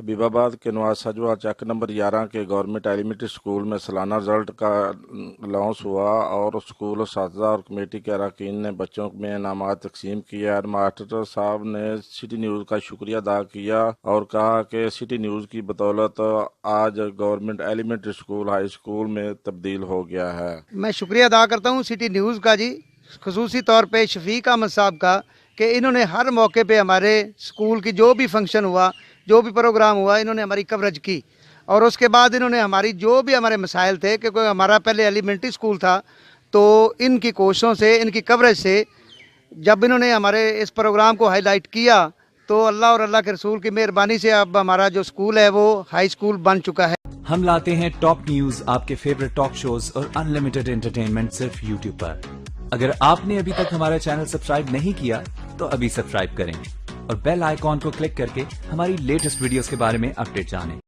हबीबाबाद के नवाज सजवा चक नंबर 11 के government elementary school में सालाना रिजल्ट का लॉन्च हुआ और स्कूल असातिज़ा और कमेटी के अरकान ने बच्चों में इनामात तकसीम किया। मास्टर साहब ने सिटी न्यूज़ का शुक्रिया अदा किया और कहा कि सिटी न्यूज़ की बदौलत आज government elementary school high school में तब्दील हो गया है। मैं शुक्रिया अदा करता हूँ सिटी न्यूज़ का जी, खुसूसी तौर पे शफीक अहमद साहब का, कि इन्होंने हर मौके पे हमारे स्कूल की जो भी फंक्शन हुआ, जो भी प्रोग्राम हुआ, इन्होंने हमारी कवरेज की। और उसके बाद इन्होंने हमारी जो भी हमारे मसाइल थे, क्योंकि हमारा पहले एलिमेंट्री स्कूल था, तो इनकी कोशिशों से, इनकी कवरेज से जब इन्होंने हमारे इस प्रोग्राम को हाईलाइट किया तो अल्लाह और अल्लाह के रसूल की मेहरबानी से अब हमारा जो स्कूल है वो हाई स्कूल बन चुका है। हम लाते हैं टॉप न्यूज, आपके फेवरेट टॉक शोज और अनलिमिटेड एंटरटेनमेंट सिर्फ यूट्यूब पर। अगर आपने अभी तक हमारा चैनल सब्सक्राइब नहीं किया तो अभी सब्सक्राइब करें और बेल आइकॉन को क्लिक करके हमारी लेटेस्ट वीडियोस के बारे में अपडेट जानें।